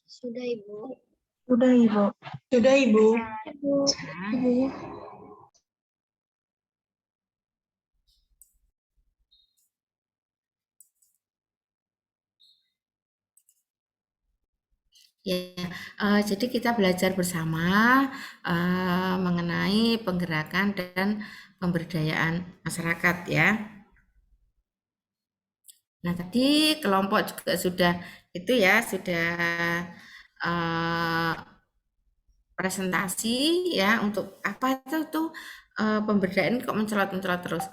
Sudah, Ibu. Sudah, Ibu. Sudah, Ibu. Ibu. Ibu. Ya, jadi kita belajar bersama mengenai penggerakan dan pemberdayaan masyarakat ya. Nah, tadi kelompok juga sudah itu ya, sudah presentasi ya untuk apa itu pemberdayaan kok mencolot-mencolot terus.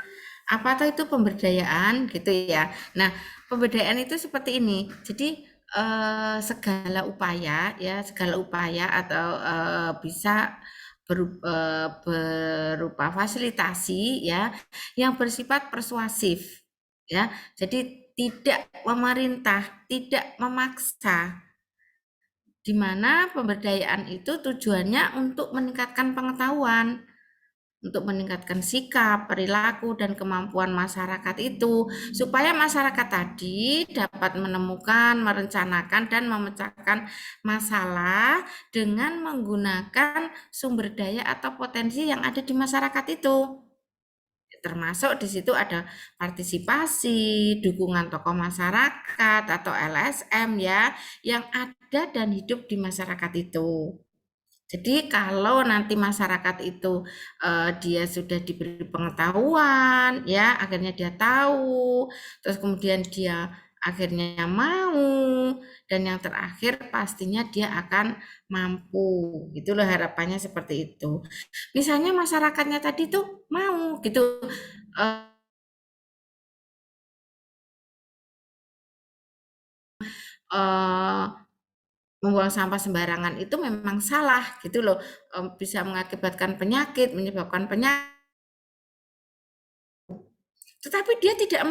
Apa itu pemberdayaan gitu ya. Nah, pemberdayaan itu seperti ini. Jadi segala upaya atau bisa berupa fasilitasi ya yang bersifat persuasif ya. Jadi tidak memerintah, tidak memaksa, di mana pemberdayaan itu tujuannya untuk meningkatkan pengetahuan, untuk meningkatkan sikap, perilaku, dan kemampuan masyarakat itu, supaya masyarakat tadi dapat menemukan, merencanakan, dan memecahkan masalah dengan menggunakan sumber daya atau potensi yang ada di masyarakat itu. Termasuk di situ ada partisipasi, dukungan tokoh masyarakat atau LSM ya, yang ada dan hidup di masyarakat itu. Jadi kalau nanti masyarakat itu dia sudah diberi pengetahuan ya, akhirnya dia tahu, terus kemudian dia akhirnya mau, dan yang terakhir pastinya dia akan mampu. Gitu loh harapannya seperti itu. Misalnya masyarakatnya tadi tuh mau gitu eh, membuang sampah sembarangan itu memang salah gitu loh, bisa mengakibatkan penyakit, menyebabkan penyakit, tetapi dia tidak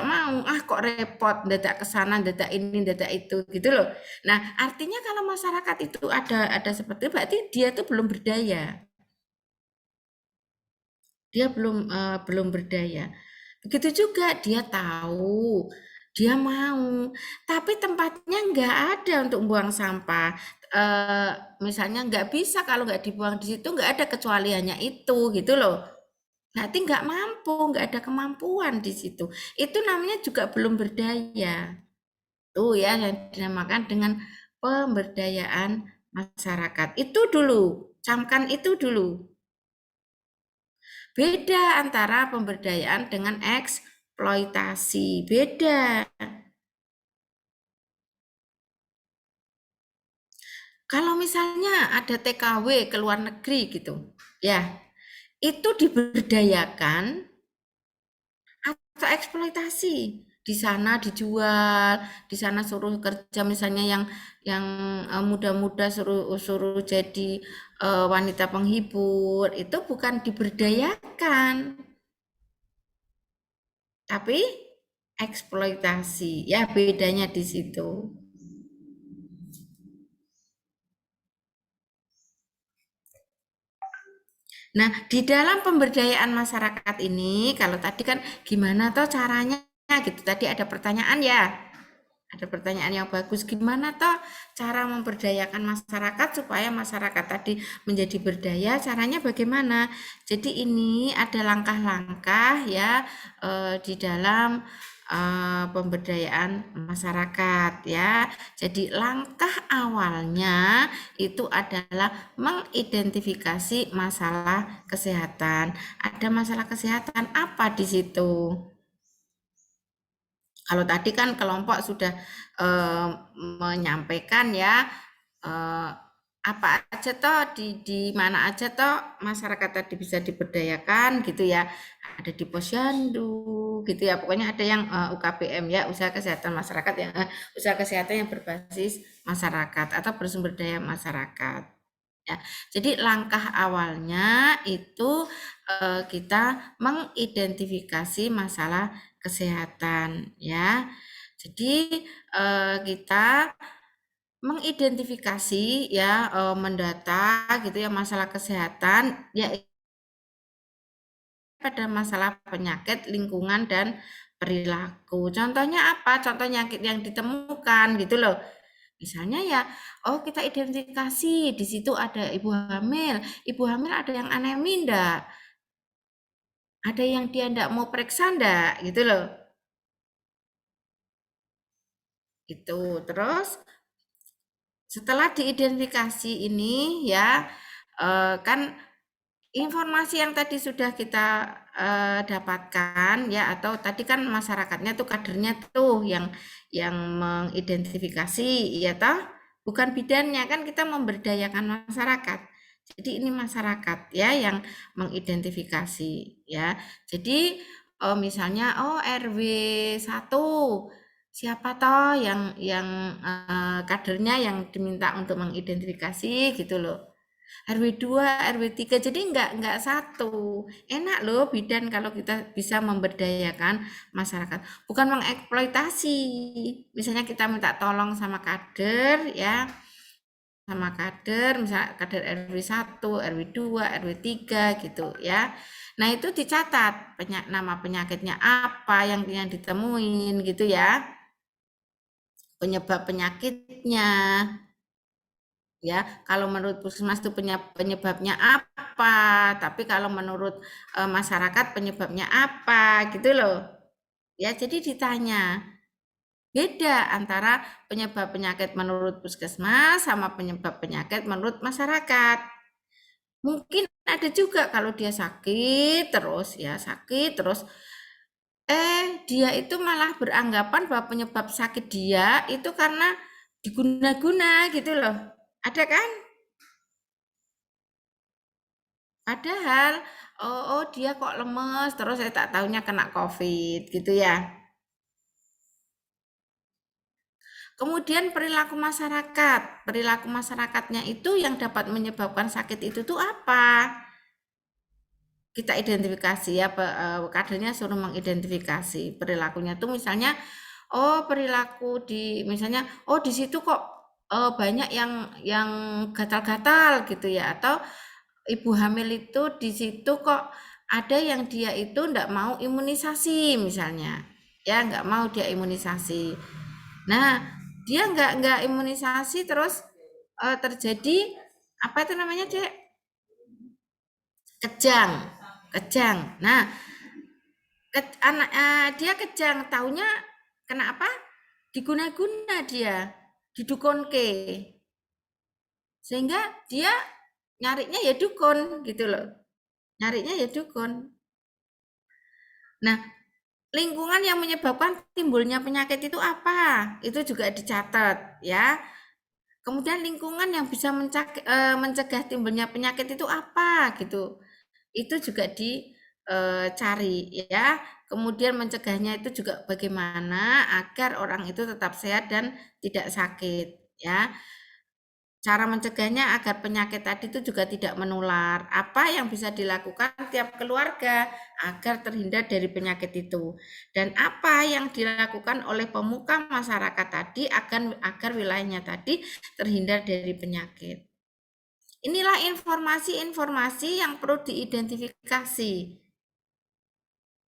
mau, kok repot, dadak ke sana, dadak ini, dadak itu, gitu loh. Nah, artinya kalau masyarakat itu ada seperti itu, berarti dia tuh belum berdaya. Dia belum berdaya. Begitu juga dia tahu, dia mau, tapi tempatnya nggak ada untuk buang sampah. Misalnya nggak bisa kalau nggak dibuang di situ, nggak ada kecualiannya itu, gitu loh. Berarti nggak mampu, nggak ada kemampuan di situ. Itu namanya juga belum berdaya. Tuh ya, yang dinamakan dengan pemberdayaan masyarakat. Itu dulu, camkan itu dulu. Beda antara pemberdayaan dengan eksploitasi. Beda. Kalau misalnya ada TKW ke luar negeri gitu, ya, itu diberdayakan atau eksploitasi. Di sana dijual, di sana suruh kerja misalnya yang muda-muda suruh jadi wanita penghibur, itu bukan diberdayakan, tapi eksploitasi. Ya, bedanya di situ. Nah, di dalam pemberdayaan masyarakat ini, kalau tadi kan gimana toh caranya gitu. Tadi ada pertanyaan ya. Ada pertanyaan yang bagus, gimana toh cara memberdayakan masyarakat supaya masyarakat tadi menjadi berdaya, caranya bagaimana? Jadi ini ada langkah-langkah ya di dalam pemberdayaan masyarakat ya. Jadi langkah awalnya itu adalah mengidentifikasi masalah kesehatan. Ada masalah kesehatan apa di situ? Kalau tadi kan kelompok sudah menyampaikan ya apa aja toh di mana aja toh masyarakat tadi bisa diberdayakan gitu ya. Ada di posyandu gitu ya. Pokoknya ada yang UKBM ya, usaha kesehatan masyarakat yang usaha kesehatan yang berbasis masyarakat atau bersumber daya masyarakat. Ya, jadi langkah awalnya itu kita mengidentifikasi masalah kesehatan ya. Jadi kita mengidentifikasi ya mendata gitu ya masalah kesehatan ya pada masalah penyakit, lingkungan dan perilaku. Contohnya apa? Contoh penyakit yang ditemukan gitu loh. Misalnya ya, oh kita identifikasi di situ ada ibu hamil. Ibu hamil ada yang anemi enggak? Ada yang dia enggak mau periksa enggak? Gitu loh. Gitu. Terus setelah diidentifikasi ini ya, kan informasi yang tadi sudah kita dapatkan ya, atau tadi kan masyarakatnya tuh kadernya tuh yang mengidentifikasi ya toh, bukan bidannya, kan kita memberdayakan masyarakat. Jadi ini masyarakat ya yang mengidentifikasi ya. Jadi misalnya oh RW 1 siapa toh yang kadernya yang diminta untuk mengidentifikasi gitu loh. RW 2, RW 3, jadi enggak satu. Enak loh bidan kalau kita bisa memberdayakan masyarakat, bukan mengeksploitasi. Misalnya kita minta tolong sama kader ya, sama kader, misalnya kader RW 1, RW 2, RW 3 gitu ya. Nah, itu dicatat nama penyakitnya apa yang ditemuin gitu ya. Penyebab penyakitnya, ya kalau menurut puskesmas itu penyebabnya apa, tapi kalau menurut masyarakat penyebabnya apa gitu loh ya. Jadi ditanya, beda antara penyebab penyakit menurut puskesmas sama penyebab penyakit menurut masyarakat. Mungkin ada juga kalau dia sakit terus ya, sakit terus dia itu malah beranggapan bahwa penyebab sakit dia itu karena diguna-guna gitu loh, ada kan? Padahal, oh dia kok lemes, terus saya tak tahunya kena COVID gitu ya. Kemudian perilaku masyarakatnya itu yang dapat menyebabkan sakit itu tuh apa? Kita identifikasi ya, kadernya suruh mengidentifikasi perilakunya tuh misalnya, oh perilaku misalnya, oh di situ kok banyak yang gatal-gatal gitu ya, atau ibu hamil itu di situ kok ada yang dia itu enggak mau imunisasi misalnya, ya enggak mau dia imunisasi. Nah, dia enggak imunisasi terus terjadi apa itu namanya, Dek? Kejang, kejang. Nah, dia kejang, taunya kena apa? Diguna-guna dia, didukonke, sehingga dia nyarinya ya dukun gitu loh, nyarinya ya dukun. Nah, lingkungan yang menyebabkan timbulnya penyakit itu apa? Itu juga dicatat ya. Kemudian lingkungan yang bisa mencegah timbulnya penyakit itu apa gitu. Itu juga dicari ya. Kemudian mencegahnya itu juga bagaimana agar orang itu tetap sehat dan tidak sakit ya. Cara mencegahnya agar penyakit tadi itu juga tidak menular. Apa yang bisa dilakukan tiap keluarga agar terhindar dari penyakit itu? Dan apa yang dilakukan oleh pemuka masyarakat tadi agar wilayahnya tadi terhindar dari penyakit? Inilah informasi-informasi yang perlu diidentifikasi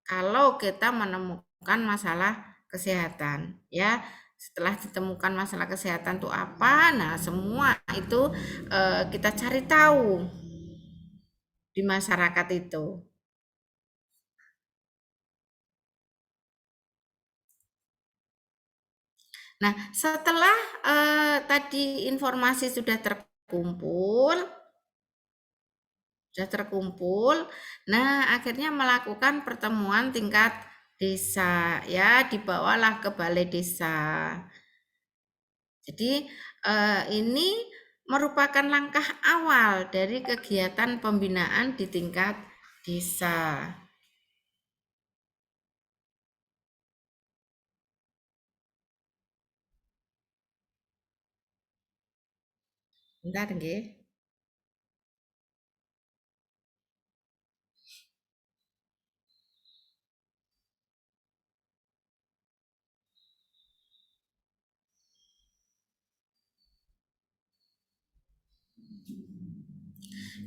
kalau kita menemukan masalah kesehatan, ya. Setelah ditemukan masalah kesehatan itu apa, nah semua itu kita cari tahu di masyarakat itu. Nah, setelah tadi informasi sudah terkumpul, nah akhirnya melakukan pertemuan tingkat desa, ya dibawalah ke balai desa. Jadi ini merupakan langkah awal dari kegiatan pembinaan di tingkat desa. Bentar nggih.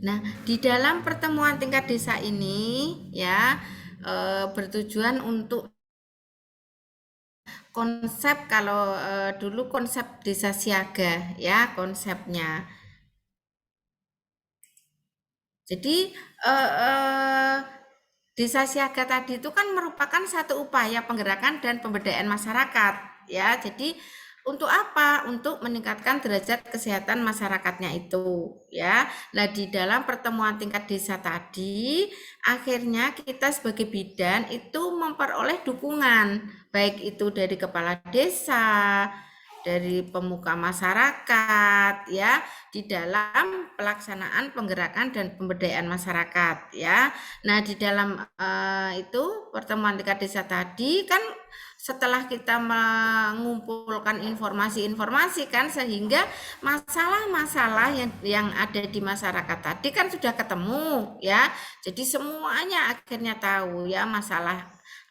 Nah, di dalam pertemuan tingkat desa ini ya bertujuan untuk konsep kalau dulu konsep desa siaga ya konsepnya. Jadi eh, eh, desa siaga tadi itu kan merupakan satu upaya penggerakan dan pemberdayaan masyarakat ya. Jadi untuk apa? Untuk meningkatkan derajat kesehatan masyarakatnya itu ya. Nah, di dalam pertemuan tingkat desa tadi akhirnya kita sebagai bidan itu memperoleh dukungan baik itu dari kepala desa, dari pemuka masyarakat ya di dalam pelaksanaan penggerakan dan pemberdayaan masyarakat ya. Nah, di dalam itu pertemuan tingkat desa tadi kan setelah kita mengumpulkan informasi-informasi kan sehingga masalah-masalah yang ada di masyarakat tadi kan sudah ketemu ya. Jadi semuanya akhirnya tahu ya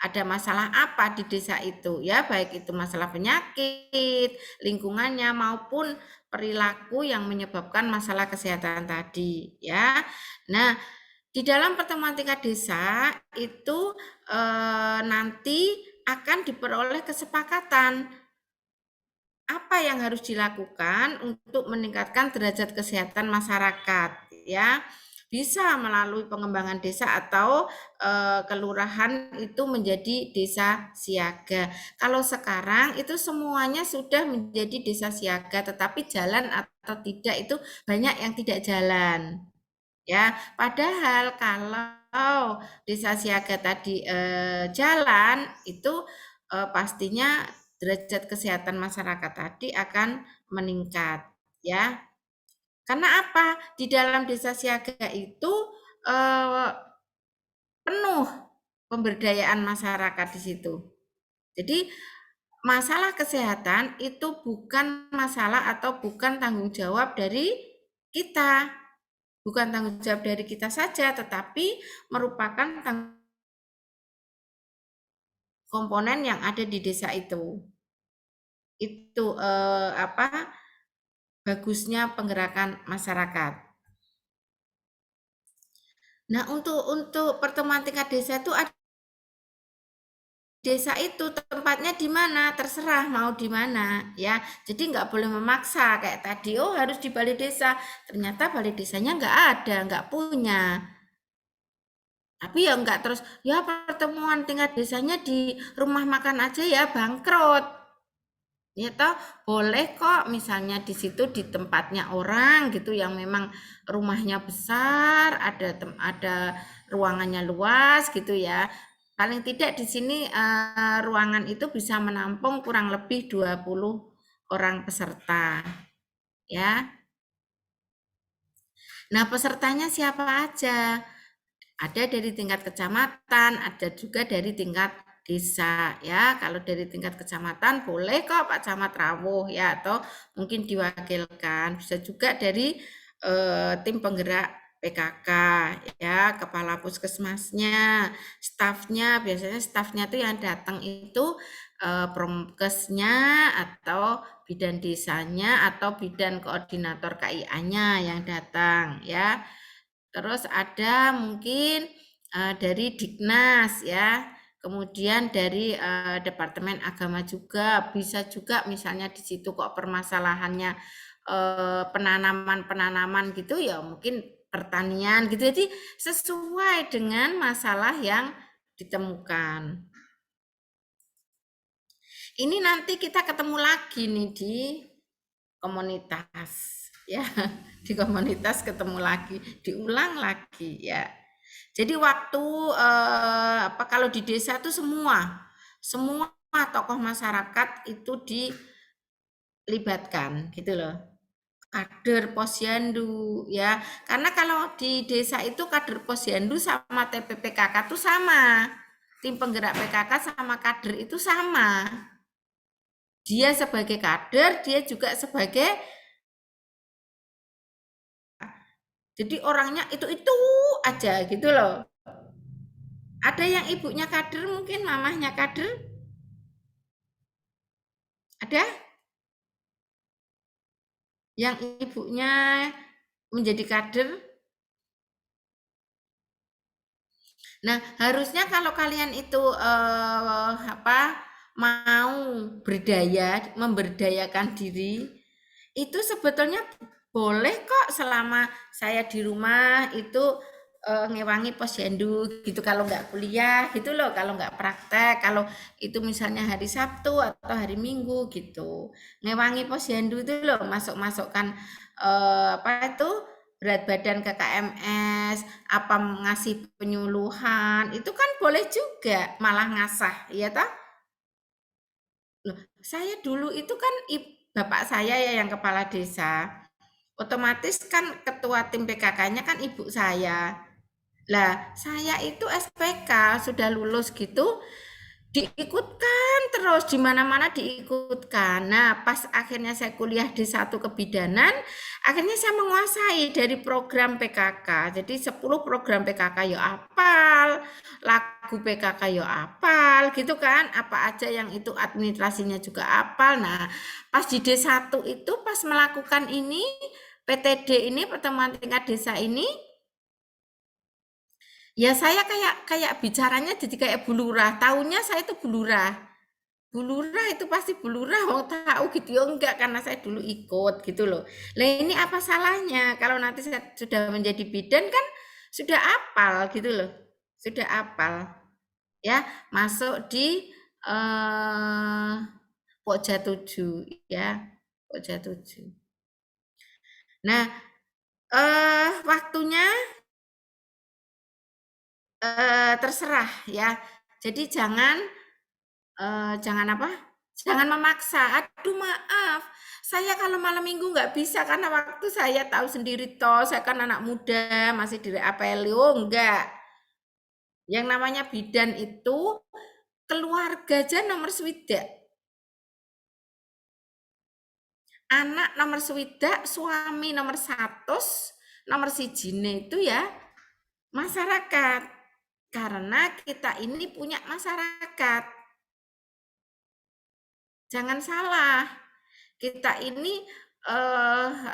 ada masalah apa di desa itu ya, baik itu masalah penyakit, lingkungannya maupun perilaku yang menyebabkan masalah kesehatan tadi ya. Nah, di dalam pertemuan tingkat desa itu nanti akan diperoleh kesepakatan apa yang harus dilakukan untuk meningkatkan derajat kesehatan masyarakat ya. Bisa melalui pengembangan desa atau kelurahan itu menjadi desa siaga. Kalau sekarang itu semuanya sudah menjadi desa siaga, tetapi jalan atau tidak itu banyak yang tidak jalan. Ya, padahal kalau desa siaga tadi jalan itu pastinya derajat kesehatan masyarakat tadi akan meningkat ya. Karena apa? Di dalam desa siaga itu eh, penuh pemberdayaan masyarakat di situ. Jadi masalah kesehatan itu bukan masalah atau bukan tanggung jawab dari kita, bukan tanggung jawab dari kita saja, tetapi merupakan komponen yang ada di desa itu. Itu apa bagusnya penggerakan masyarakat. Nah, untuk pertemuan tingkat desa itu ada desa itu tempatnya di mana terserah mau di mana ya, jadi nggak boleh memaksa kayak tadi oh harus di balai desa, ternyata balai desanya nggak ada, nggak punya. Tapi ya enggak terus, ya pertemuan tingkat desanya di rumah makan aja ya bangkrut. Ya toh boleh kok misalnya di situ di tempatnya orang gitu yang memang rumahnya besar, ada ruangannya luas gitu ya. Paling tidak di sini ruangan itu bisa menampung kurang lebih 20 orang peserta ya. Nah, pesertanya siapa aja? Ada dari tingkat kecamatan, ada juga dari tingkat desa ya. Kalau dari tingkat kecamatan boleh kok Pak Camat rawuh ya atau mungkin diwakilkan. Bisa juga dari tim penggerak PKK ya, kepala puskesmasnya, stafnya, biasanya stafnya tuh yang datang itu promkesnya atau bidan desanya atau bidan koordinator KIA-nya yang datang ya. Terus ada mungkin dari Dignas ya, kemudian dari Departemen Agama juga, bisa juga misalnya di situ kok permasalahannya penanaman-penanaman gitu ya mungkin pertanian gitu. Jadi sesuai dengan masalah yang ditemukan. Ini nanti kita ketemu lagi nih di komunitas ya, di komunitas ketemu lagi, diulang lagi ya. Jadi waktu apa kalau di desa itu semua tokoh masyarakat itu dilibatkan gitu loh. Kader Posyandu ya. Karena kalau di desa itu kader Posyandu sama TPPKK itu sama. Tim penggerak PKK sama kader itu sama. Dia sebagai kader, dia juga sebagai jadi orangnya itu aja gitu loh. Ada yang ibunya kader mungkin mamahnya kader? Ada yang ibunya menjadi kader? Nah, harusnya kalau kalian itu apa mau berdaya, memberdayakan diri, itu sebetulnya boleh kok selama saya di rumah itu ngewangi posyandu gitu kalau nggak kuliah gitu loh, kalau nggak praktek, kalau itu misalnya hari Sabtu atau hari Minggu gitu. Ngewangi posyandu itu loh, masuk-masukkan apa itu berat badan ke KMS, apa ngasih penyuluhan, itu kan boleh juga, malah ngasah, iya toh? Loh, saya dulu itu kan bapak saya ya yang kepala desa. Otomatis kan ketua tim PKK-nya kan ibu saya. Lah, saya itu SPK sudah lulus gitu, diikutkan terus di mana-mana diikutkan. Nah, pas akhirnya saya kuliah di satu kebidanan, akhirnya saya menguasai dari program PKK. Jadi 10 program PKK ya apal, lagu PKK ya apal gitu kan. Apa aja yang itu administrasinya juga apal. Nah, pas di D1 itu pas melakukan ini PTD ini pertemuan tingkat desa ini, ya saya kayak kayak bicaranya jadi kayak bulurah. Taunya saya itu bulurah. Bulurah itu pasti bulurah mau tahu gitu ya enggak karena saya dulu ikut gitu loh. Lah ini apa salahnya kalau nanti saya sudah menjadi bidan kan sudah apal gitu loh. Sudah apal ya masuk di eh Pokja 7 ya. Pokja 7. Nah, waktunya terserah ya. Jadi jangan apa, jangan memaksa. Aduh maaf, saya kalau malam minggu nggak bisa karena waktu saya tahu sendiri toh, saya kan anak muda, masih dirapeli. Oh enggak, yang namanya bidan itu keluarga aja nomor swidak. Anak nomor swidak, suami nomor 100, nomor sijine itu ya masyarakat. Karena kita ini punya masyarakat. Jangan salah, kita ini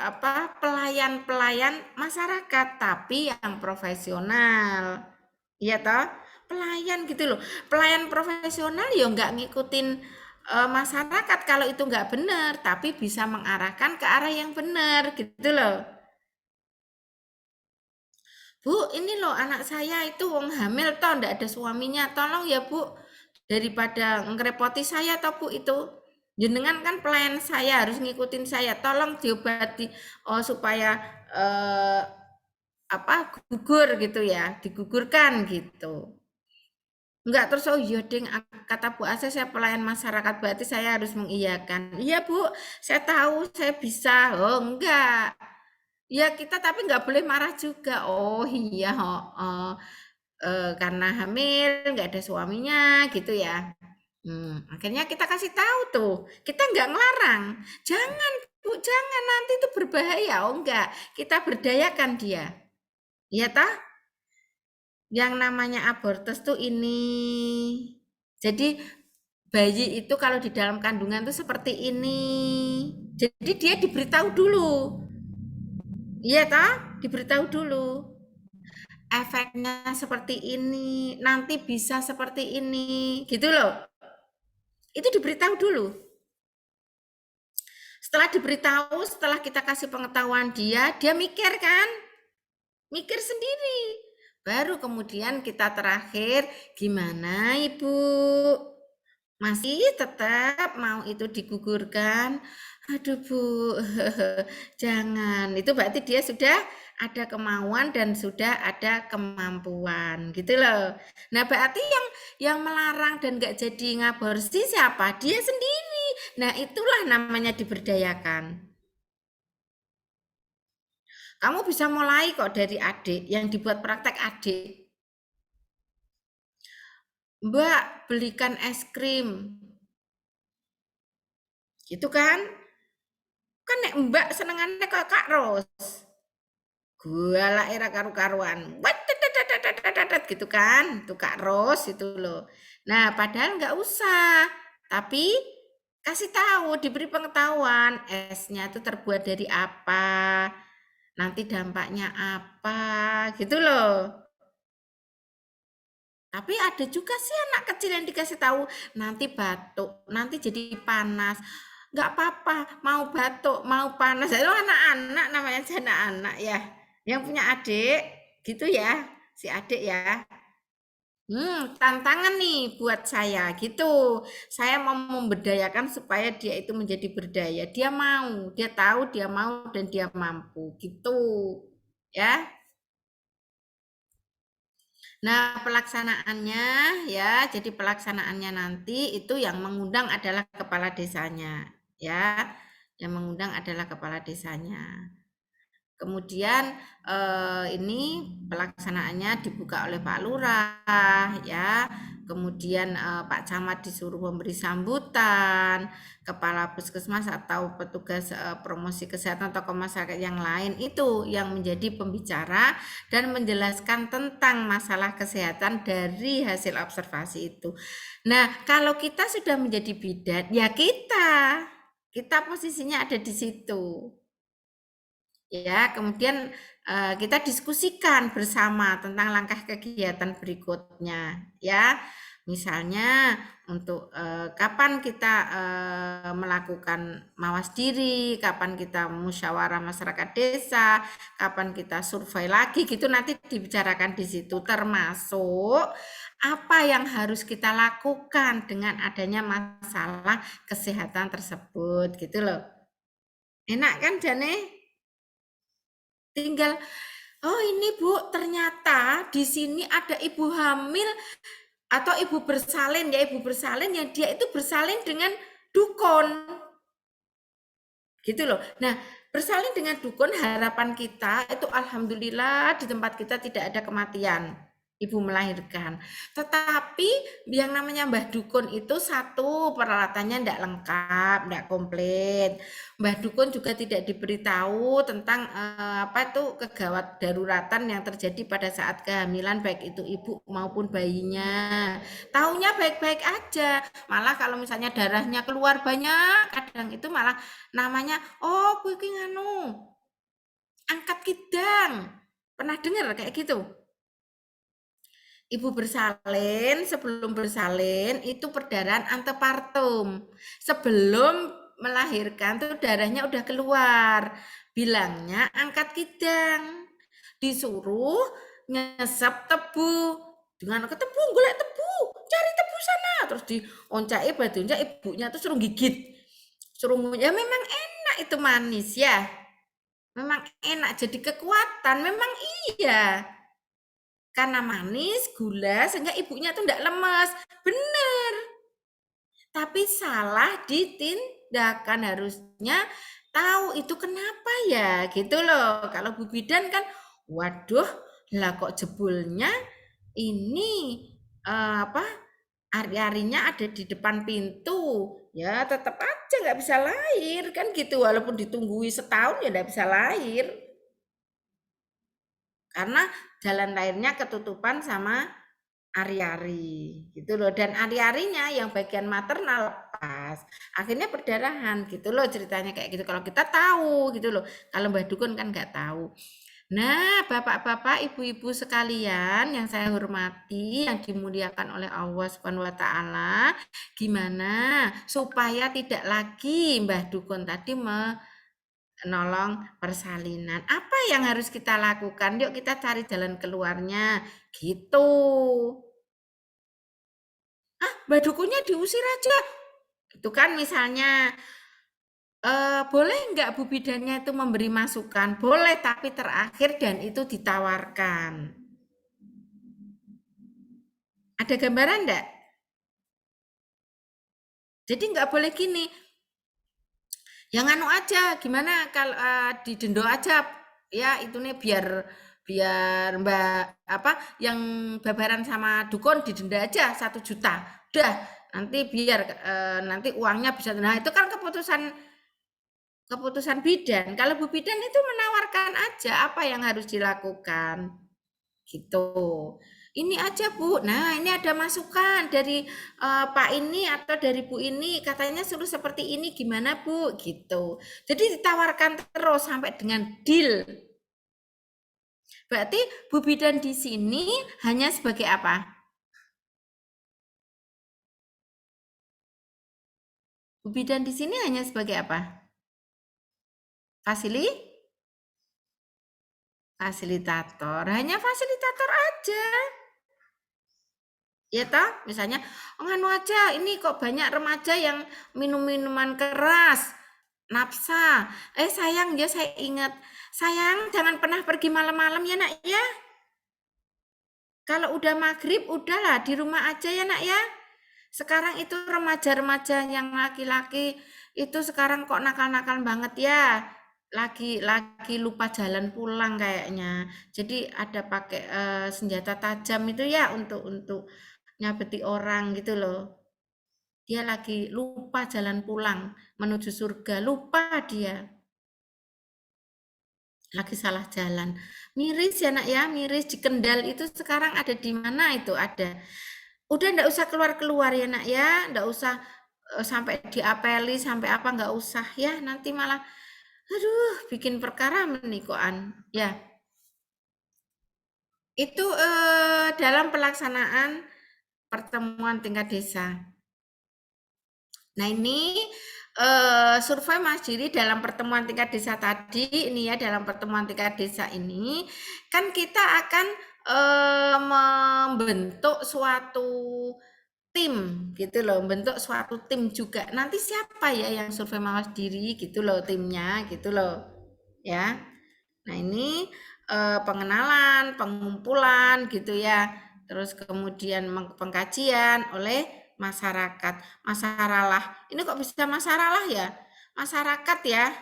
apa pelayan-pelayan masyarakat tapi yang profesional. Iya toh? Pelayan gitu loh. Pelayan profesional ya nggak ngikutin masyarakat kalau itu nggak benar, tapi bisa mengarahkan ke arah yang benar gitu loh. Bu, ini loh anak saya itu wong hamil toh ndak ada suaminya. Tolong ya Bu, daripada ngerepoti saya toh Bu itu. Jenengan kan pelayan saya harus ngikutin saya. Tolong diobati oh supaya eh, apa gugur gitu ya, digugurkan gitu. Enggak terus oh iya ding kata Bu Ase saya pelayan masyarakat berarti saya harus mengiyakan. Iya Bu, saya tahu saya bisa. Oh enggak. Ya kita tapi nggak boleh marah juga. Oh iya, oh, karena hamil nggak ada suaminya gitu ya. Akhirnya kita kasih tahu tuh, kita nggak ngelarang. Jangan Bu, jangan nanti itu berbahaya. Oh enggak, kita berdayakan dia. Iya tah? Yang namanya abortus tuh ini. Jadi bayi itu kalau di dalam kandungan tuh seperti ini. Jadi dia diberitahu dulu. Iya tah? Diberitahu dulu. Efeknya seperti ini, nanti bisa seperti ini, gitu loh. Itu diberitahu dulu. Setelah diberitahu, setelah kita kasih pengetahuan dia mikir kan? Mikir sendiri. Baru kemudian kita terakhir, gimana Ibu? Masih tetap mau itu digugurkan? Aduh Bu, jangan. Itu berarti dia sudah ada kemauan dan sudah ada kemampuan, gitu loh. Nah berarti yang melarang dan gak jadi ngaborsi siapa? Dia sendiri. Nah itulah namanya diberdayakan. Kamu bisa mulai kok dari adik, yang dibuat praktek adik. Mbak, belikan es krim. Gitu kan? Kan nek mbak senengannya kok Kak Ros. Gua era karu-karuan. Gitu kan? Tuh Kak Ros itu loh. Nah, padahal nggak usah. Tapi kasih tahu, diberi pengetahuan esnya itu terbuat dari apa, nanti dampaknya apa, gitu loh. Tapi ada juga sih anak kecil yang dikasih tahu nanti batuk, nanti jadi panas. Nggak apa-apa, mau batuk, mau panas. Itu anak-anak namanya aja anak-anak ya. Yang punya adik, gitu ya, si adik ya. Tantangan nih buat saya gitu. Saya mau memberdayakan supaya dia itu menjadi berdaya. Dia mau, dia tahu, dia mau dan dia mampu gitu. Ya. Nah, pelaksanaannya ya, jadi pelaksanaannya nanti itu yang mengundang adalah kepala desanya, ya. Yang mengundang adalah kepala desanya. Kemudian ini pelaksanaannya dibuka oleh Pak Lurah ya. Kemudian Pak Camat disuruh memberi sambutan, kepala puskesmas atau petugas promosi kesehatan atau masyarakat yang lain itu yang menjadi pembicara dan menjelaskan tentang masalah kesehatan dari hasil observasi itu. Nah, kalau kita sudah menjadi bidan, ya kita posisinya ada di situ. Ya, kemudian kita diskusikan bersama tentang langkah kegiatan berikutnya, ya. Misalnya untuk kapan kita melakukan mawas diri, kapan kita musyawarah masyarakat desa, kapan kita survei lagi, gitu nanti dibicarakan di situ. Termasuk apa yang harus kita lakukan dengan adanya masalah kesehatan tersebut, gitu loh. Enak kan, Jane? Tinggal, oh ini Bu, ternyata di sini ada ibu hamil atau ibu bersalin ya, ibu bersalin yang dia itu bersalin dengan dukun. Gitu loh. Nah, bersalin dengan dukun harapan kita itu alhamdulillah di tempat kita tidak ada kematian. Ibu melahirkan. Tetapi yang namanya Mbah Dukun itu satu peralatannya tidak lengkap, tidak komplit. Mbah Dukun juga tidak diberitahu tentang apa itu kegawat daruratan yang terjadi pada saat kehamilan baik itu ibu maupun bayinya. Taunya baik-baik aja. Malah kalau misalnya darahnya keluar banyak, kadang itu malah namanya, oh kuwi ki nganu, angkat kidang. Pernah dengar kayak gitu? Ibu bersalin, sebelum bersalin itu perdarahan antepartum. Sebelum melahirkan tuh darahnya udah keluar. Bilangnya angkat kidang. Disuruh ngesep tebu. Dengan ketemu golek tebu, cari tebu sana. Terus dioncai badunya ibunya tuh suruh gigit. Suruh ya memang enak itu manis ya. Memang enak jadi kekuatan, memang iya. Karena manis, gula, sehingga ibunya tuh enggak lemes. Bener. Tapi salah di tindakan. Harusnya tahu itu kenapa ya, gitu loh. Kalau Bu Bidan kan, waduh, lah kok jebulnya ini apa ari-arinya ada di depan pintu. Ya tetap aja nggak bisa lahir kan gitu. Walaupun ditunggui setahun ya nggak bisa lahir. Karena jalan lahirnya ketutupan sama ari-ari gitu loh, dan ari-arinya yang bagian maternal lepas akhirnya perdarahan gitu loh ceritanya kayak gitu kalau kita tahu gitu loh. Kalau Mbah Dukun kan nggak tahu. Nah, bapak-bapak, ibu-ibu sekalian yang saya hormati, yang dimuliakan oleh Allah Subhanahu wa taala, gimana supaya tidak lagi Mbah Dukun tadi menolong persalinan. Apa yang harus kita lakukan? Yuk kita cari jalan keluarnya. Gitu. Mbak Dukunnya diusir aja. Itu kan misalnya, boleh nggak Bu Bidannya itu memberi masukan? Boleh, tapi terakhir dan itu ditawarkan. Ada gambaran nggak? Jadi nggak boleh gini, yang anu aja, gimana kalau didendo aja ya itu nih biar biar Mbak apa yang babaran sama dukun didenda aja 1 juta. Udah, nanti biar nanti uangnya bisa. Nah, itu kan keputusan bidan. Kalau Bu Bidan itu menawarkan aja apa yang harus dilakukan. Gitu. Ini aja Bu, nah ini ada masukan dari Pak ini atau dari Bu ini, katanya suruh seperti ini gimana Bu? Gitu. Jadi ditawarkan terus sampai dengan deal. Berarti Bu Bidan di sini hanya sebagai apa? Bidan di sini hanya sebagai apa? Fasili? Fasilitator. Hanya fasilitator aja. Ya toh, misalnya, nganu aja, ini kok banyak remaja yang minum minuman keras, napsa. Sayang ya, saya ingat. Sayang, jangan pernah pergi malam-malam ya nak ya. Kalau udah maghrib, udahlah di rumah aja ya nak ya. Sekarang itu remaja-remaja yang laki-laki itu sekarang kok nakal-nakal banget ya. Lagi lupa jalan pulang kayaknya. Jadi ada pakai senjata tajam itu ya untuk nyabeti orang gitu loh. Dia lagi lupa jalan pulang menuju surga, lupa dia. Lagi salah jalan. Miris ya nak ya, miris di Kendal itu sekarang ada di mana itu ada. Udah ndak usah keluar-keluar ya nak ya, ndak usah sampai diapeli sampai apa nggak usah ya, nanti malah aduh bikin perkara menikoan. Ya, itu dalam pelaksanaan pertemuan tingkat desa. Nah ini survei Mas Diri dalam pertemuan tingkat desa tadi, ini ya dalam pertemuan tingkat desa ini, kan kita akan membentuk suatu tim gitu loh, bentuk suatu tim juga. Nanti siapa ya yang survei mawas diri gitu loh timnya gitu loh. Ya. Nah, ini pengenalan, pengumpulan gitu ya. Terus kemudian pengkajian oleh masyarakat. Masyarakat. Ini kok bisa masyarakat ya? Masyarakat ya.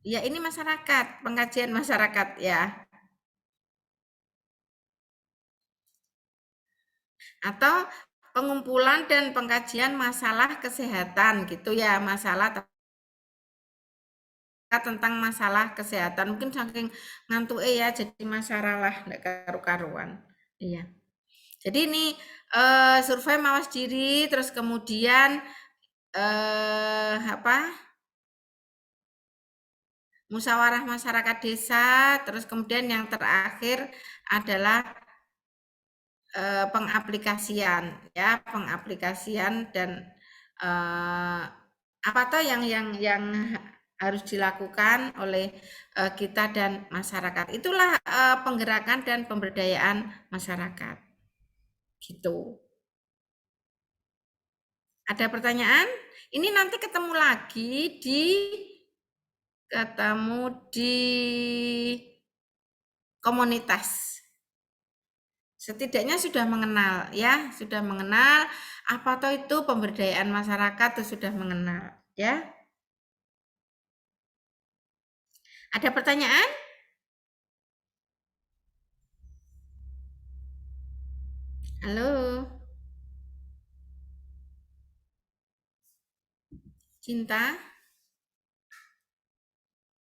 Ya, ini masyarakat, pengkajian masyarakat ya. Atau pengumpulan dan pengkajian masalah kesehatan gitu ya, masalah tentang masalah kesehatan. Mungkin saking ngantuk ya jadi masalah enggak karu-karuan. Iya. Jadi ini survei mawas diri terus kemudian apa? Musyawarah masyarakat desa, terus kemudian yang terakhir adalah pengaplikasian ya, pengaplikasian dan eh, apa toh yang harus dilakukan oleh kita dan masyarakat. Itulah penggerakan dan pemberdayaan masyarakat. Gitu. Ada pertanyaan? Ini nanti ketemu di komunitas. Setidaknya sudah mengenal ya, sudah mengenal apa toh itu pemberdayaan masyarakat tuh sudah mengenal ya. Ada pertanyaan? Halo, Cinta?